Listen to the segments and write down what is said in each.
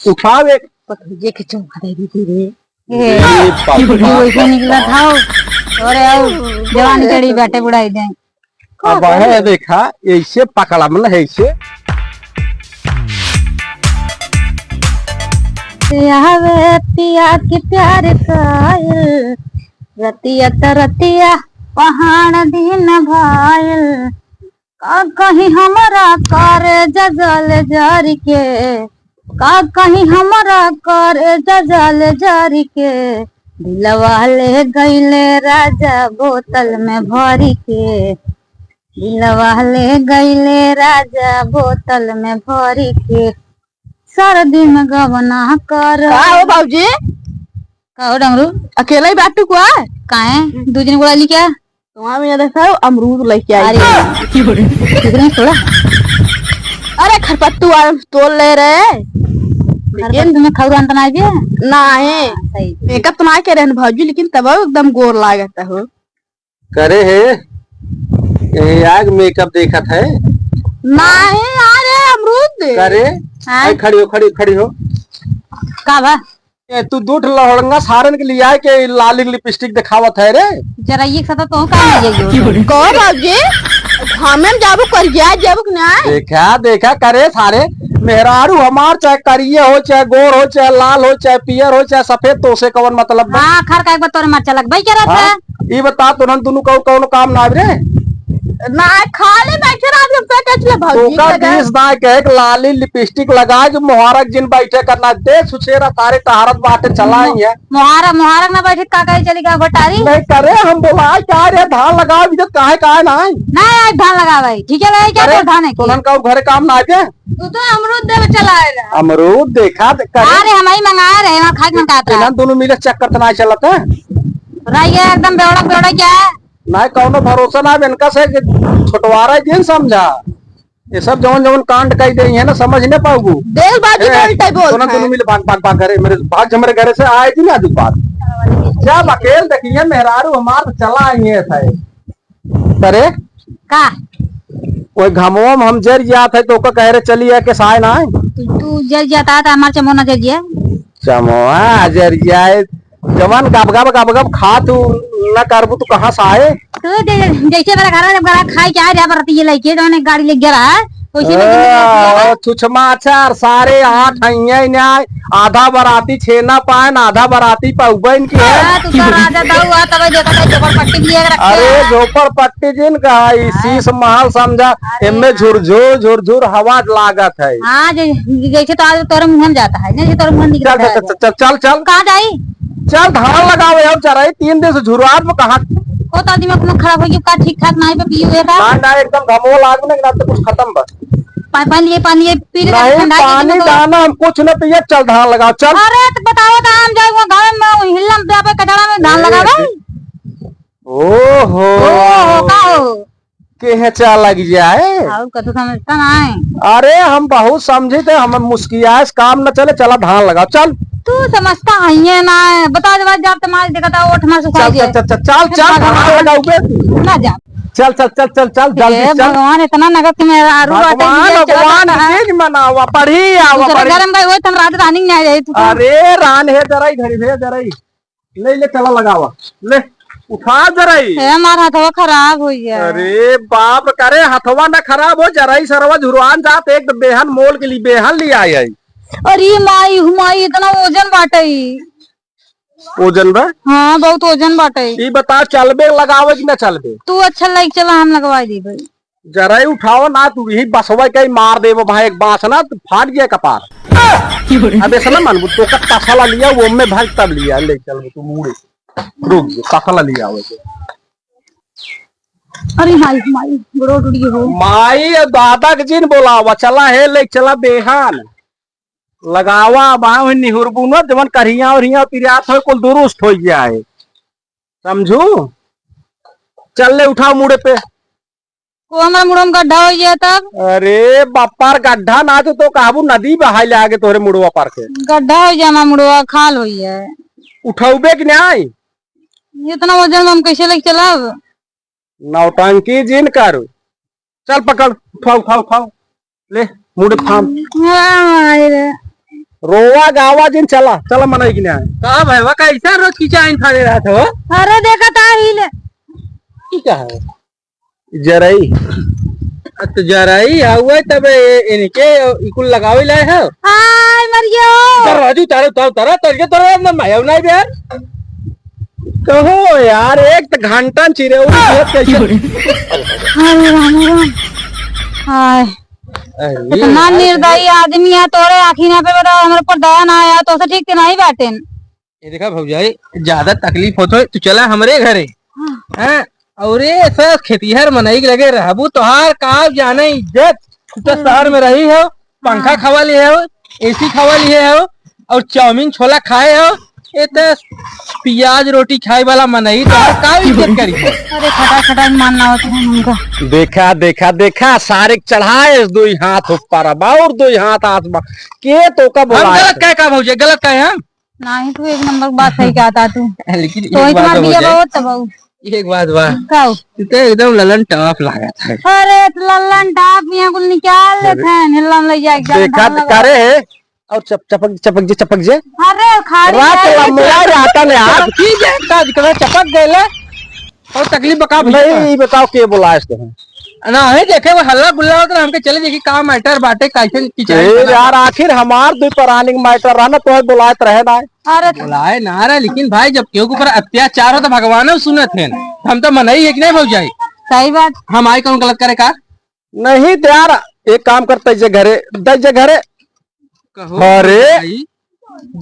उठाओ एक पतुजे के चौका दे दी रे वैसे निकला था और जवान चढ़ी बैठे बुढ़ाई दे अब है देखा ऐसे पकड़ा मतलब है ऐसे पिया की प्यार कायल रतिया तरतिया पहाड़ दिन भायल का कहीं हमारा कर जजल जारी के का कहीं हमारा कर जजल जारी के दिलवा ले गईले राजा बोतल में भरी के दिलवा ले गईले राजा बोतल में भरी के सर्दी में गवना कर हो बाबूजी का हो डमरू अकेला ही बैठू को काहे दो दिन बुला ली क्या तुम्हारा में देखा अमरूद लेके आई कितने थोड़ा अरे खरपत्तू तोड़ ले रहे लेकिन तुम्हें खौरान तना भी नहीं सही मेकअप तो ना करे भाजी लेकिन तब एकदम गोर लागता हो करे है आग मेकअप देखा था नहीं अरे अमरूद करे खड़ी हो का बा तू दूठ लहंगा सारन के लिए आए के लाली लिपस्टिक दिखावत है रे जरा ये सता तो का नहीं को बाबूजी हमें जाबो कर गया जाबो ना देखा करे सारे मेहरारू हमार चाहे करिए हो चाहे गोर हो चाहे लाल हो चाहे पियर हो चाहे सफेद तो से कवन मतलब हां खर का एक बार तोरे मरचा लग भाई क्या रहता ये बता तुरंत दोनों कौन काम ना रे ना खाली बैठे रात में पैकेज ले भाजी का बीस ना के लाली लिपस्टिक लगा जो मुहारक जिन बैठे करना दे सुचेरा तारे तहारत बाटे चलाई है मुहारक ना बैठे का कहे चली गया भटारी नहीं करे हम बोला क्या रे धान लगाओ इधर काहे ना नहीं धान लगा भाई ठीक है भाई क्या धान है तुरंत का घरे काम ना के तू तो अमरूद दे चलाएगा अमरूद देखा अरे हम ही मंगाए रहे वहां खाए मंगाता है दोनों मिले चक्कर तो ना चलता है रही एकदम बेवड़ा क्या है ना कौनो भरोसा ना इनका से छुटवारा दिन समझा ये सब जवन कांड कही दे है ना समझ नहीं पाऊंगी देख बाजी बोलते बोल दोनों मिले भाग करे मेरे भाग हमारे घर से आए थी ना बात जब अकेले देखिए मेहरारू हमार चला आई है करे का वो घमो हम जर जात है तो कह रहे चली है के साय ना तू जर जाता था हमारे चमोना जर जिया चमोआ जर जाए जवान गब खा तू न करबू तू कहाँ से आए तो जैसे मेरा घर खाई क्या रे बरती लेके तो ने गाड़ी लेके गया है छुछमाचार सारे आठ आधा बराती छेना पान आधा बराती पउबन की अरे झोपड़ पट्टी जिन का शीश महल समझा इनमें झुरझुर हवा लागत है जैसे तो आज तोरे मुंह में जाता है जैसे तोरे मुंह निकल चल कहाँ जाई चल धान लगाओ यार चराई 3 दिन से झुरुआत में कहा को तो आदमी अपना खराब हो गया का ठीक ठाक नहीं पे पिए था ना एकदम घमो लागने ना तो कुछ खत्म बस पानी पी नहीं पानी दाना हम कुछ न पिए चल धान लगाओ चल अरे तो बताओ तो हम जाओ गांव में हिल्लम पे कचरा में धान लगावे ओहो का हो के चा लग जाए और कतो समझता ना है अरे हम बहुत समझे थे हम मुस्किया काम न चले चला धान लगाओ चल तू समझता है ना बता दे जब तुम्हारे देखा था ओठ मार सुखा गया चल धान लगाओगे ना जा चल जल्दी चल भगवान इतना नगद में आरू भगवान तेज मनावा पढ़ी आवा गरम गए होय तन रात रानी नहीं रही तू अरे रान है जरा घड़ी है जरा ले चला लगावा ले उठा जरा हमारा हथवा खराब हो गया अरे बाप करे हथवा ना खराब हो जरा सरवा झुरवान जात एक बेहन मोल के लिए बेहन ले आई अरे माई इतना वजन बाटे ओजन बा हाँ बहुत वजन बाटे ये बता चलबे लगावे कि ना चलबे तू अच्छा लाइक चला हम लगवा दी भाई जरा उठाओ ना तू यही बसवा के मार देवो भाई एक बांस ना तो फाट गया कपार अबे सला मन तो का तसला लिया वो में भाग तब लिया ले चल तू मुड़े रुक तसला लिया वो अरे माई बड़ो टूटी हो माई दादा के जिन बोलावा चला है ले चला बेहान लगावा बाहु निहुरबू न जवन करिया और हिया पिरात हो कुल दुरुस्त हो गया है समझू चल ले उठाओ मुड़े पे को हमारा मुड़म गड्ढा हो गया तब अरे बापार गड्ढा ना तो कहबू नदी बहाई ले आगे तोरे मुड़वा पार के गड्ढा हो जाना मुड़वा खाल हो है उठाऊबे कि नहीं इतना वजन हम कैसे लेके चलब नौटंकी जिन करू चल पकड़ उठाओ ले मुड़े थाम रोवा गावा जिन चला चला मनाई कि नहीं का भैया कैसा रोज खिंचाइन थाने रहा था वो? अरे देखा था हिले की का है जरई तो जराई हुआ तब इनके इकुल लगावे लाए है हाय मरियो तर राजू तारो तारो तारो तरके तारो ना माया नहीं बे यार कहो यार एक तो घंटा चिरे कैसे अरे राम राम हाय इतना निर्दयी आदमी है तोरे आखिर पे बताओ हमारे पर दया ना आया तो से ठीक से नहीं बैठे ये देखा भौजाई ज्यादा तकलीफ होतो तो चला हमरे घरे हैं और ये सब खेतीहर मनई के लगे रहबू तोहार का जाने इज्जत तो शहर में रही हो पंखा खवा लिए हो एसी खवा लिए हो और चाउमीन छोला खाए हो ये तो प्याज रोटी खाए वाला मनई तोहार का इज्जत करी अरे खटा खटा मानना होता है हमको देखा देखा देखा सारे चढ़ाए दो हाथ ऊपर अब और दो हाथ आसमा के तो का हम बोला गलत कहे का भौजाई गलत कहे हम नहीं तू एक नंबर बात सही कहता तू लेकिन तो एक इतना बात दिया भौजाई बहुत तब एक बात बा काऊ तो एकदम ललन टॉप लगा था अरे लल्लन टाप यहाँ कुल निकाल लेते हैं हिलन ले जाए देखा करे और चपक जे अरे खाड़ी रात लंबा जाता ने यार ठीक है काज कर चपक गए और तकलीफ बका नहीं बताओ के बोला इसको ना है देखे वो हल्ला गुल्ला होता हमके चले देखी का मैटर बाटे कैसे की यार आखिर हमार दो प्राणिक मैटर रहना तो बुलात रहे ना अरे बुलाए ना रहा लेकिन भाई जब केहू के ऊपर अत्याचार हो तो भगवान सुनत है हम तो मनाई है कि नहीं भौज जाए सही बात हम आए कौन गलत करे का नहीं तो यार एक काम करते घरे घरे कहो अरे भाई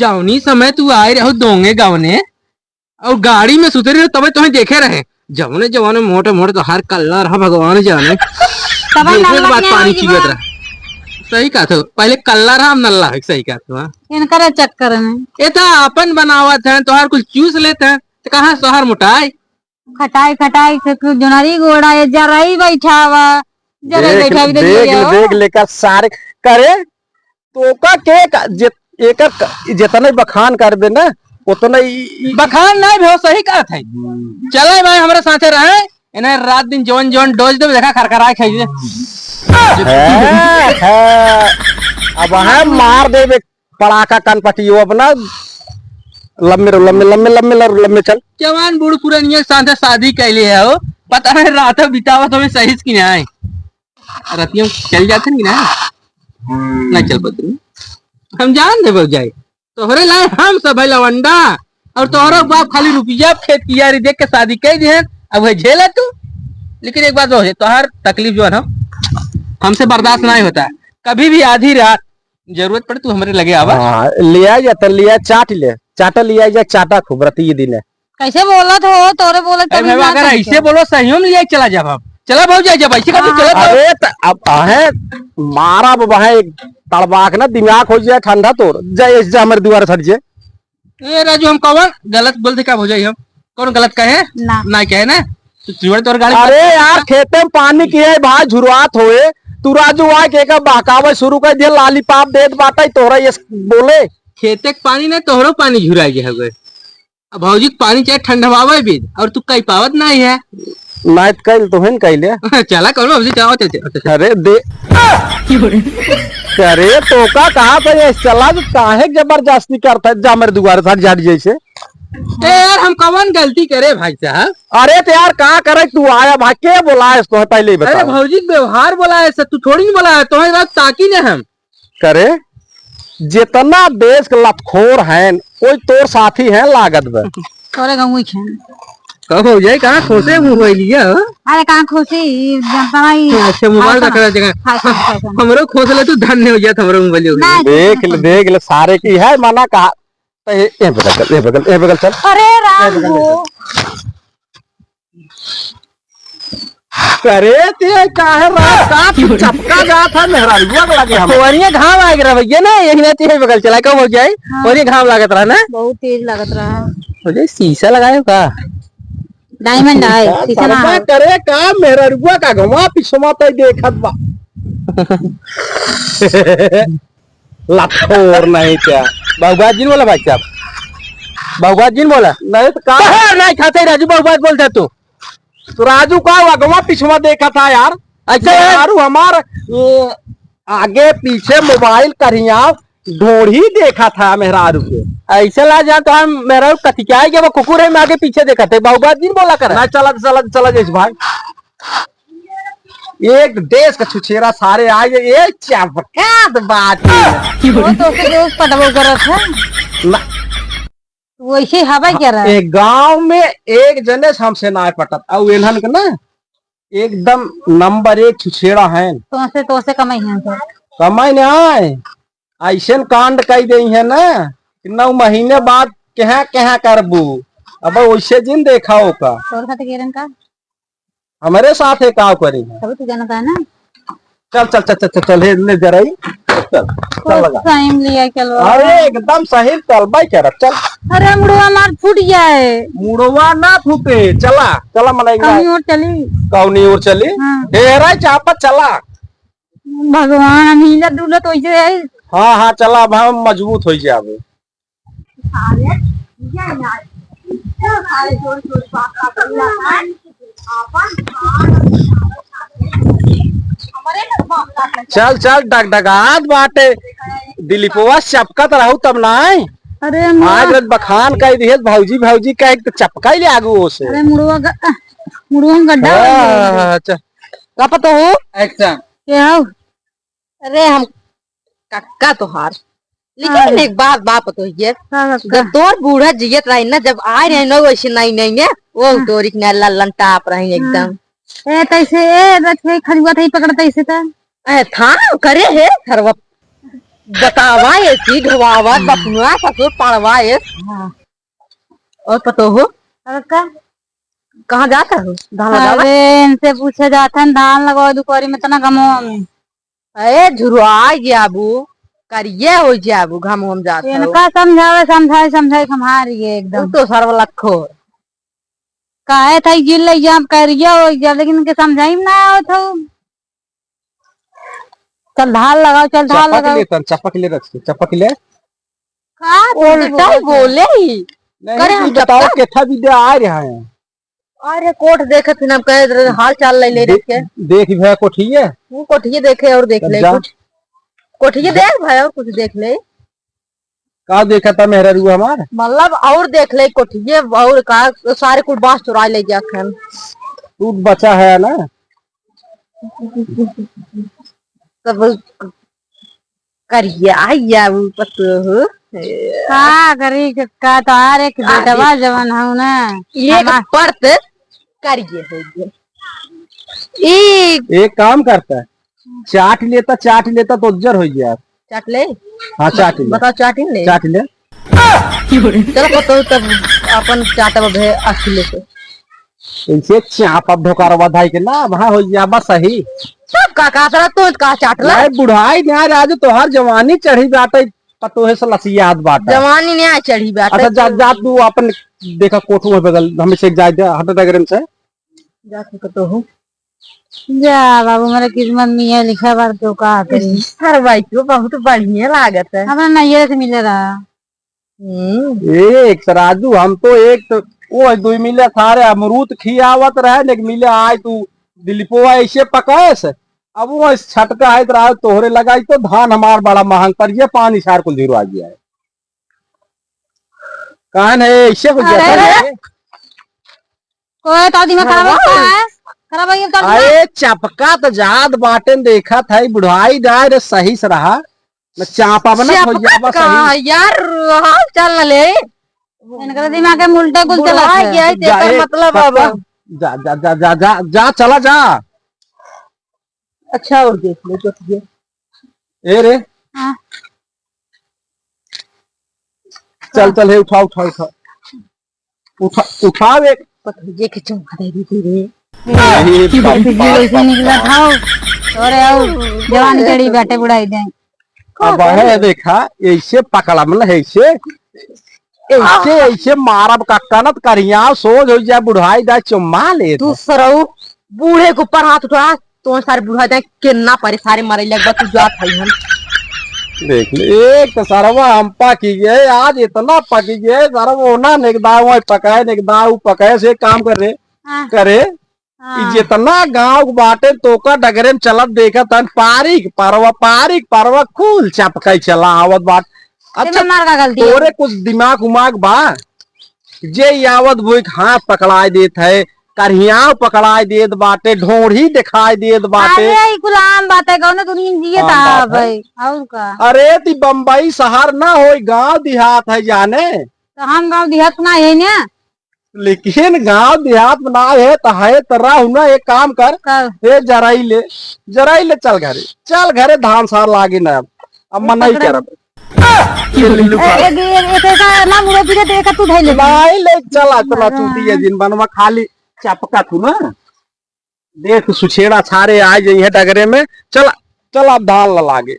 जौनी समय तू आए रहो दोंगे गावने और गाड़ी में सुते रहे तब तुम्हें देखे रहे जवने जवाने मोटे मोटे तो हर कलर है भगवान जाने देखने के बाद पानी चीगत रहा सही कहा था पहले कल्ला रहा नल्ला है सही कहा था इनकर चक्कर में ये तो अपन बनावत है तोहार कुछ चूस लेते हैं तो कहाँ सोहर मुटाई खटाई खटाई से जुनारी घोड़ा ये जराई बैठा हुआ जरा बैठा भी देख लेकर सारे करे तो का के एक जितना बखान करबे ना उतना बखान नहीं भी हो सही कहा था चले भाई हमारे साथे रहे इन्हें रात दिन जोन जोन डोज दे देखा खरखराए खाई अब है मार दे पड़ाका कान पटियो अपना लम्बे लम्बे लम्बे लम्बे लम्बे चल जवान बूढ़ पुरानिया साथे शादी कैली है वो पता है रात बितावा तो सही की नहीं रतियों चल जाते कि नहीं चल पाते हम जान दे जाए तोहरे लाए हम सब है लवंडा और तोहरा बाप खाली रुपया खेत की यारी देख के शादी कर दी है अब वही झेला तू लेकिन एक बात हो तोहर तकलीफ जो है ना हमसे बर्दाश्त नहीं होता कभी भी आधी रात जरूरत पड़े तू हमारे लगे आवा लिया जाता लिया चाटा लिया जा चाटा खूब रती दिन कैसे बोला तो तोरे बोला अगर ऐसे बोलो सही में लिया चला जा चला भाव जाए जब ऐसे चला अरे अब है मारा बाबा है तड़बाक ना दिमाग हो जाए ठंडा तोड़ जाए हमारे द्वारा सट जाए राजू हम कौन गलत बोलते क्या हो जाए हम कौन गलत कहे ना कहे ना तो गाड़ी अरे यार खेते में पानी की है भाई झुरुआत होए तू राजू आ के बहकावे शुरू कर दिया लालीपाप देत बाटा तोरा ये बोले खेते पानी ना तोहरो पानी झुराई है अब भौजी पानी चाहे ठंडवावे भी और तू कई पावत नहीं है नाइट कल तो है कहले चला करो अभी जाओ अरे दे करे तो का कहा था चला तो काहे जबरदस्ती करता है जा मेरे दुआरे साथ जाट जैसे यार हम कौन गलती करे भाई साहब अरे तो यार कहा करे तू आया भाई के बोला है इसको पहले बता अरे भौजी व्यवहार बोला है तू थोड़ी नहीं बोला है तुम्हारी बात ताकि ना हम करे जितना देश के लतखोर है कोई तोर साथी है लागत में तोरे गाँव कब हो जाए कहाँ खोसे मुँह लिया अरे कहाँ खुशी जनता नहीं अच्छा मोबाइल रख जगह हमरो खोसले तू धन्य हो जाता हमरो मोबाइल देख ले सारे की है माना कहा ये बगल चल अरे राम हो करे ते काहे रात का चपका जा था मेहरा लगे हम और ये घाम आ गया भैया ना एक ने ते बगल चला कब हो जाए और ये घाम लागत रहा ना बहुत तेज लगत रहा हो जाए शीशा लगायो का डायमंड है शीशा ना करे का मेहरा रुआ का घुमा पिछमा तो देखत बा लखोर नहीं क्या बाबूबाद जी बोला भाई साहब बाबूबाद जी बोला नहीं तो का नहीं खाते राजू बाबूबाद बोलता तू तो राजू का अगवा पिछवा देखा था यार अच्छा यार हमार आगे पीछे मोबाइल करिया ढोढ़ी देखा था मेहरारू के। ऐसे ला जा तो हम मेरा कथिका है कि वो कुकुर है, मैं आगे पीछे देखा थे बहुबात दिन बोला कर ना चला चला चला जैस भाई, एक देश का छुछेरा सारे आ गए, ये चपका बात है। वो तो से दोस्त पटबो करत है, ना- वैसे हवा क्या रहा है। एक गांव में एक जने से हमसे ना पटत और इन्हन के ना एकदम नंबर 1 छुछेरा है। तो से कमाई है तो समय न आए ऐसे कांड कई दे है ना कि 9 महीने बाद कहाँ कहाँ करबू। अब वैसे जिन देखा का तोर साथ गेरन का हमारे साथ है का करी है। सब तू जानता है ना। चल चल चल चल चल ले जरा ही चल चल लगा। टाइम लिया चलो। अरे एकदम सही चल भाई कह रहा चल। अरे मुड़वा मार फूट जाए। मुड़वा ना फूटे, चला चला मलाई कहीं और चली। कौनी और चली हाँ। ढेरा चापत चला। भगवान अमीला दूल्हा तो ऐसे है। हाँ हाँ चला अब हम मजबूत हो जाए। चल चल डगडगात बाटे दिलीपवा चपकत रहू तब ना अरे आज रत बखान कह दिए भौजी भौजी कह तो चपका ही ले आगू ओसे। अरे मुड़वा में गड्ढा अच्छा का पता हो एक्शन क्या हो। अरे हम कक्का तोहार, लेकिन एक बात तो ये जब तोर बूढ़ा जियत रही ना, जब आ रहे ना वैसे नहीं नहीं है वो तोरी के लल्लन टाप रही एकदम। ए तैसे ए रखे खजुआ थई पकड़ता ऐसे था। था करे है थरवा बतावा ये चीज ढवावा बपनुआ ससुर पड़वा ये। और पतो हो अरे का कहाँ जाता हो धान लगावा? अरे इनसे पूछे जाता है धान लगाओ दुकोरी में तना गमो में। अरे झुरवा जाबू करिए हो जाबू घम हम जाता हो। इनका समझाए हमारी एकदम तो सरव लखो काहे था जिल ले जाम करिया हो जा, लेकिन इनके समझाई ना आओ तो। चल धान लगाओ, चल धान चपक लगाओ। ले तन चपक ले रख चपक ले का उल्टा ही बोले ही। नहीं करे तू हम बताओ केठा वीडियो आ रहा है। अरे कोट देखे फिर हम कहे हाल चाल ले रखे देख भैया कोठी है वो कोठिए देखे और देख ले जा। कुछ कोठिए देख भाई और कुछ देख ले का देखा था मेहरा रू हमारा मतलब और देख ले कोठिए और का सारे कुछ बांस चुरा ले जा खन तू बचा है ना। तब करिए आइया वो पतो हो का करी का तो आर एक बेटवा जवन हूं ना एक पर्त करिए हो गया। एक काम करता है चाट लेता तो उज्जर हो गया। चाट ले हाँ चाट ले बताओ चाटी ले चाट ले चलो पतो तब अपन चाटब भे असले से इनसे चाप अब ढोकारवा धाई के ना वहाँ हो गया बस सही। सब का सरा तो का चाटला नहीं बुढ़ाई ध्यान राज तो हर जवानी चढ़ी बाटे पतोहे से लसियात बाटा। जवानी ने आ चढ़ी बात अच्छा जा जा तू अपन देखा कोठू में बगल हमें से जाए दे हट डगरन से जाके कतो हो जा बाबू मेरे किस्मत में ये लिखा बार तो का करी। सर भाई को बहुत बढ़िया लागत है। हमरा नैयर से मिले रहा। एक राजू हम तो एक तो वो 2 मिले सारे अमरूद खियावत रहे लेकिन मिले आए तू दिलीपवा ऐसे पकाए अब वो छटका है रहा तोहरे लगाई तो धान हमार बड़ा महंग पर ये पानी सार को जीरो आ गया है। कान है ऐसे हो गया है। कोई तो दिमाग खराब होता है खराब हो गया। अरे चपका तो जात बाटे देखा था बुढ़ाई डाय सही से रहा न चापा बना हो जाबा सही यार हाल चल न ले इनका दिमाग के उल्टे कुल चला बुढ़ा गया है तेरा मतलब अब जा जा जा जा जा जा चला जा। अच्छा और देख ले तो ए रे हाँ। चल चल हे उठा उठा उठा उठा उठाव एक ये के चुमा दे दी रे ऐसे निकला था और आओ जवान चढ़ी बैठे बुढ़ाई दे। अब है देखा ऐसे पकड़ा मतलब ऐसे ऐसे ऐसे मारब कक्का न करिया सोच हो जाए बुढ़ाई दा चुम्मा ले तू सरऊ बूढ़े के ऊपर हाथ उठा तो सारे बूढ़ा जाए कितना पारे सारे मरे लग तू जात है हम देख ले एक तो सरवा हम पकी गए आज इतना पकी गए सरवा ना नेकदा वो पकाए नेकदा वो पकाए से काम कर रहे हाँ। करे इ जितना गांव बाटे तोका डगरे में चलत देखत तन पारिक परवा कुल चपकाई चला आवत बाट। अच्छा मार का गलती है। तोरे कुछ दिमाग उमाग बा जे यावत बुक हाथ पकड़ाई देत है, करहिया पकड़ाई देत बाटे, ढोढ़ी दिखाई देत बाटे। अरे कुल आम बात है कौन दुनिया जिए आम था बात है। भाई और का। अरे ती बम्बई शहर ना हो, गांव देहात है जाने। तो हम गांव देहात ना है ना। लेकिन गांव देहात में ना है तो है तरा हुना। एक काम कर, ए जराई ले चल घरे धान सार लागे ना। अब मन नहीं करब ना मुझे पीछे देखा तू धैले नहीं ले चला चूती दिन बनवा खाली चपका तू ना देख सुछेड़ा छारे आ जाइए डगरे में। चल अब धान लागे।